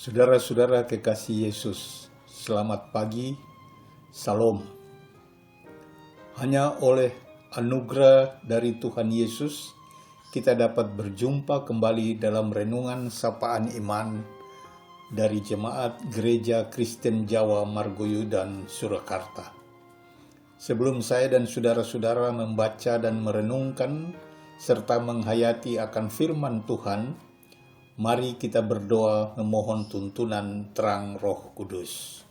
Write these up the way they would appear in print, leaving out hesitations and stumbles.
Saudara-saudara kekasih Yesus, selamat pagi, Salam. Hanya oleh anugerah dari Tuhan Yesus, kita dapat berjumpa kembali dalam renungan sapaan iman dari Jemaat Gereja Kristen Jawa Margoyudan, Surakarta. Sebelum saya dan saudara-saudara membaca dan merenungkan serta menghayati akan firman Tuhan, mari kita berdoa memohon tuntunan terang Roh Kudus.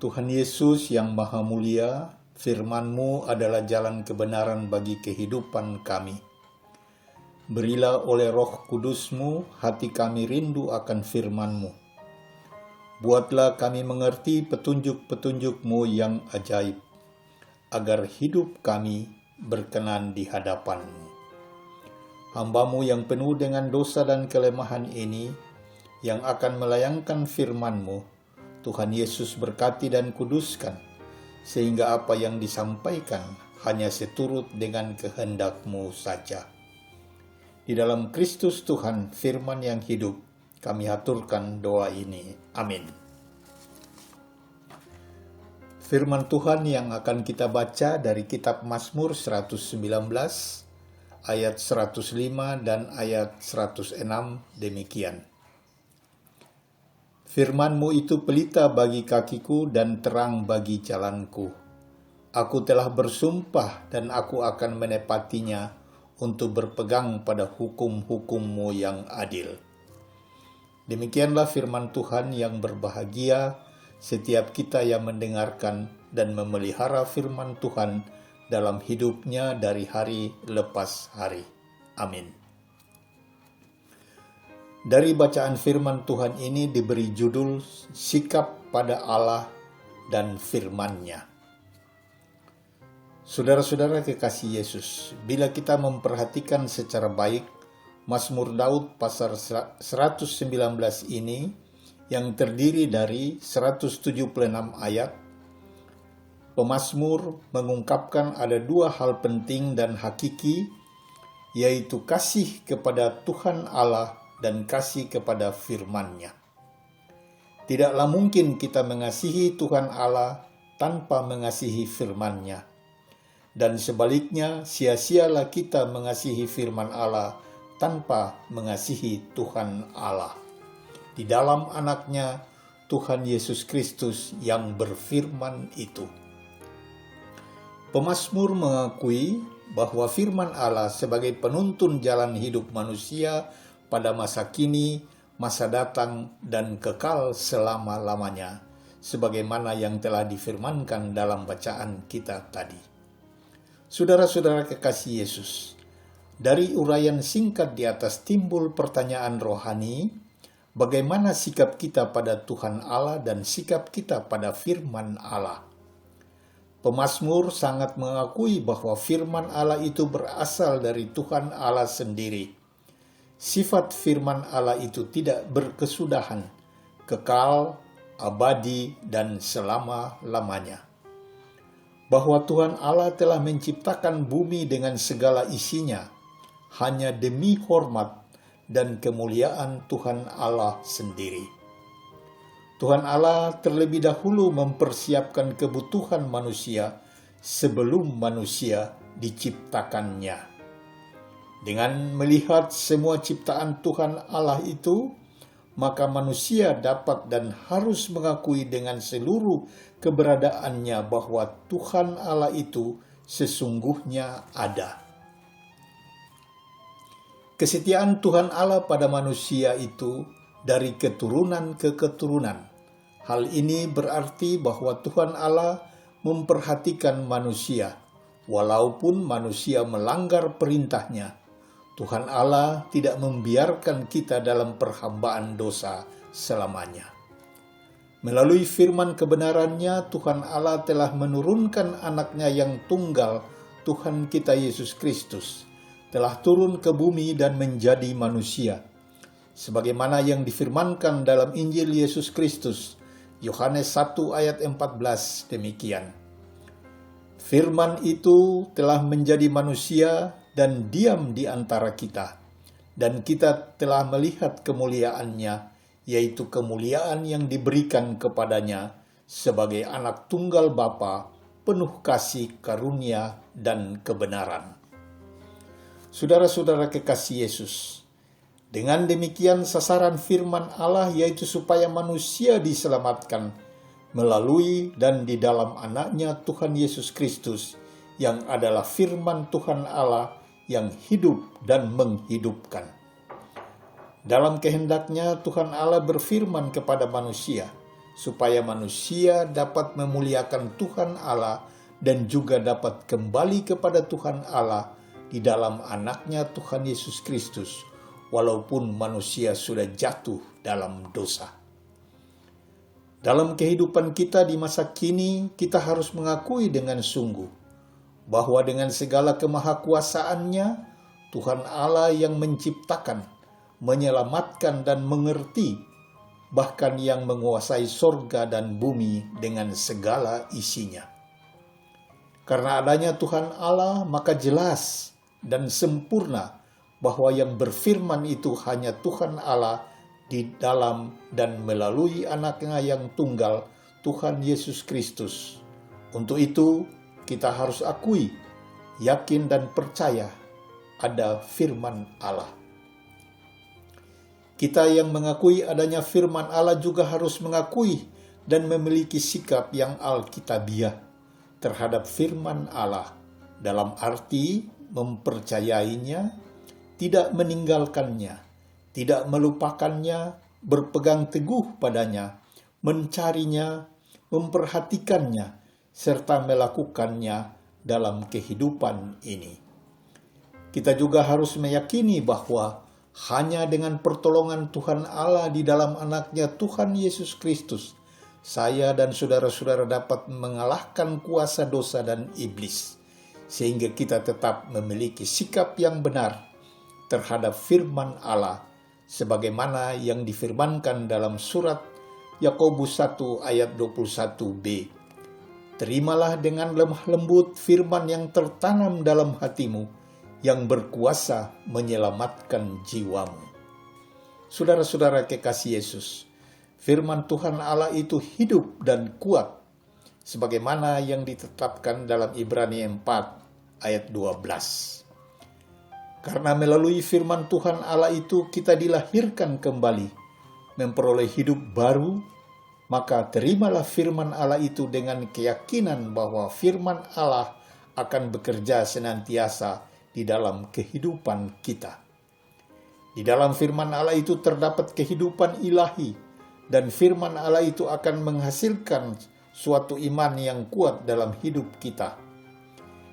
Tuhan Yesus yang Maha Mulia, firman-Mu adalah jalan kebenaran bagi kehidupan kami. Berilah oleh Roh Kudus-Mu hati kami rindu akan firman-Mu. Buatlah kami mengerti petunjuk-petunjuk-Mu yang ajaib, agar hidup kami berkenan di hadapan-Mu. Hamba-Mu yang penuh dengan dosa dan kelemahan ini, yang akan melayangkan firman-Mu, Tuhan Yesus berkati dan kuduskan, sehingga apa yang disampaikan hanya seturut dengan kehendak-Mu saja. Di dalam Kristus Tuhan, firman yang hidup, kami haturkan doa ini. Amin. Firman Tuhan yang akan kita baca dari kitab Mazmur 119, ayat 105 dan ayat 106 demikian. Firman-Mu itu pelita bagi kakiku dan terang bagi jalanku. Aku telah bersumpah dan aku akan menepatinya untuk berpegang pada hukum-hukum-Mu yang adil. Demikianlah firman Tuhan yang berbahagia setiap kita yang mendengarkan dan memelihara firman Tuhan dalam hidupnya dari hari lepas hari. Amin. Dari bacaan firman Tuhan ini diberi judul Sikap pada Allah dan Firman-Nya. Saudara-saudara kekasih Yesus, bila kita memperhatikan secara baik Mazmur Daud pasal 119 ini yang terdiri dari 176 ayat, pemazmur mengungkapkan ada dua hal penting dan hakiki, yaitu kasih kepada Tuhan Allah dan kasih kepada firman-Nya. Tidaklah mungkin kita mengasihi Tuhan Allah tanpa mengasihi firman-Nya. Dan sebaliknya, sia-sialah kita mengasihi firman Allah tanpa mengasihi Tuhan Allah. Di dalam anaknya, Tuhan Yesus Kristus yang berfirman itu. Pemazmur mengakui bahwa firman Allah sebagai penuntun jalan hidup manusia pada masa kini, masa datang, dan kekal selama-lamanya, sebagaimana yang telah difirmankan dalam bacaan kita tadi. Saudara-saudara kekasih Yesus, dari uraian singkat di atas timbul pertanyaan rohani, bagaimana sikap kita pada Tuhan Allah dan sikap kita pada firman Allah? Pemazmur sangat mengakui bahwa firman Allah itu berasal dari Tuhan Allah sendiri. Sifat firman Allah itu tidak berkesudahan, kekal, abadi, dan selama-lamanya. Bahwa Tuhan Allah telah menciptakan bumi dengan segala isinya, hanya demi hormat dan kemuliaan Tuhan Allah sendiri. Tuhan Allah terlebih dahulu mempersiapkan kebutuhan manusia sebelum manusia diciptakannya. Dengan melihat semua ciptaan Tuhan Allah itu, maka manusia dapat dan harus mengakui dengan seluruh keberadaannya bahwa Tuhan Allah itu sesungguhnya ada. Kesetiaan Tuhan Allah pada manusia itu dari keturunan ke keturunan. Hal ini berarti bahwa Tuhan Allah memperhatikan manusia, walaupun manusia melanggar perintahnya. Tuhan Allah tidak membiarkan kita dalam perhambaan dosa selamanya. Melalui firman kebenarannya, Tuhan Allah telah menurunkan anaknya yang tunggal, Tuhan kita Yesus Kristus, telah turun ke bumi dan menjadi manusia. Sebagaimana yang difirmankan dalam Injil Yesus Kristus, Yohanes 1 ayat 14 demikian. Firman itu telah menjadi manusia dan diam di antara kita. dan kita telah melihat kemuliaannya, yaitu kemuliaan yang diberikan kepadanya sebagai anak tunggal Bapa, penuh kasih, karunia, dan kebenaran. Saudara-saudara kekasih Yesus, dengan demikian sasaran firman Allah yaitu supaya manusia diselamatkan melalui dan di dalam anaknya Tuhan Yesus Kristus, yang adalah firman Tuhan Allah yang hidup dan menghidupkan. Dalam kehendaknya Tuhan Allah berfirman kepada manusia, supaya manusia dapat memuliakan Tuhan Allah dan juga dapat kembali kepada Tuhan Allah di dalam anaknya Tuhan Yesus Kristus, walaupun manusia sudah jatuh dalam dosa. Dalam kehidupan kita di masa kini, kita harus mengakui dengan sungguh bahwa dengan segala kemahakuasaannya, Tuhan Allah yang menciptakan, menyelamatkan dan mengerti, bahkan yang menguasai sorga dan bumi dengan segala isinya. Karena adanya Tuhan Allah, maka jelas dan sempurna bahwa yang berfirman itu hanya Tuhan Allah di dalam dan melalui anaknya yang tunggal, Tuhan Yesus Kristus. Untuk itu, kita harus akui, yakin dan percaya ada firman Allah. Kita yang mengakui adanya firman Allah juga harus mengakui dan memiliki sikap yang alkitabiah terhadap firman Allah, dalam arti mempercayainya, tidak meninggalkannya, tidak melupakannya, berpegang teguh padanya, mencarinya, memperhatikannya, serta melakukannya dalam kehidupan ini. Kita juga harus meyakini bahwa hanya dengan pertolongan Tuhan Allah di dalam anaknya Tuhan Yesus Kristus, saya dan saudara-saudara dapat mengalahkan kuasa dosa dan iblis, sehingga kita tetap memiliki sikap yang benar terhadap firman Allah, sebagaimana yang difirmankan dalam surat Yakobus 1 ayat 21b. Terimalah dengan lemah lembut firman yang tertanam dalam hatimu, yang berkuasa menyelamatkan jiwamu. Saudara-saudara kekasih Yesus, firman Tuhan Allah itu hidup dan kuat, sebagaimana yang ditetapkan dalam Ibrani 4 ayat 12. Karena melalui firman Tuhan Allah itu kita dilahirkan kembali, memperoleh hidup baru, maka terimalah firman Allah itu dengan keyakinan bahwa firman Allah akan bekerja senantiasa di dalam kehidupan kita. Di dalam firman Allah itu terdapat kehidupan ilahi, dan firman Allah itu akan menghasilkan suatu iman yang kuat dalam hidup kita.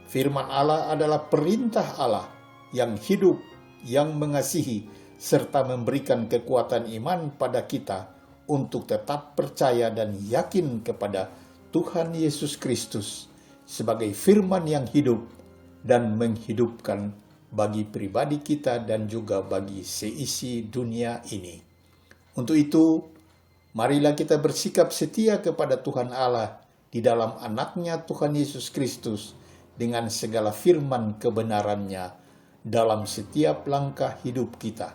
Firman Allah adalah perintah Allah yang hidup, yang mengasihi, serta memberikan kekuatan iman pada kita untuk tetap percaya dan yakin kepada Tuhan Yesus Kristus sebagai firman yang hidup dan menghidupkan bagi pribadi kita dan juga bagi seisi dunia ini. Untuk itu, marilah kita bersikap setia kepada Tuhan Allah di dalam anaknya Tuhan Yesus Kristus dengan segala firman kebenarannya dalam setiap langkah hidup kita.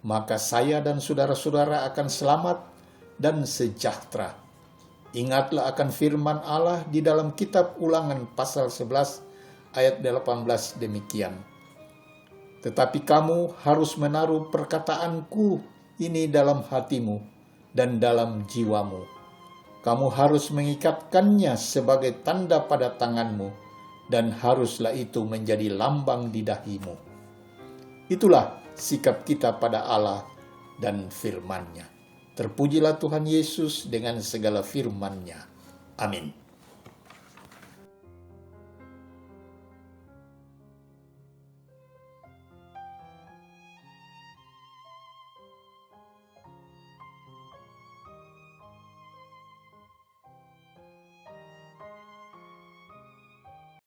Maka saya dan saudara-saudara akan selamat dan sejahtera. Ingatlah akan firman Allah di dalam kitab Ulangan pasal 11 ayat 18 demikian. Tetapi kamu harus menaruh perkataanku ini dalam hatimu dan dalam jiwamu. Kamu harus mengikatkannya sebagai tanda pada tanganmu, dan haruslah itu menjadi lambang di dahimu. Itulah sikap kita pada Allah dan firman-Nya. Terpujilah Tuhan Yesus dengan segala firman-Nya. Amin.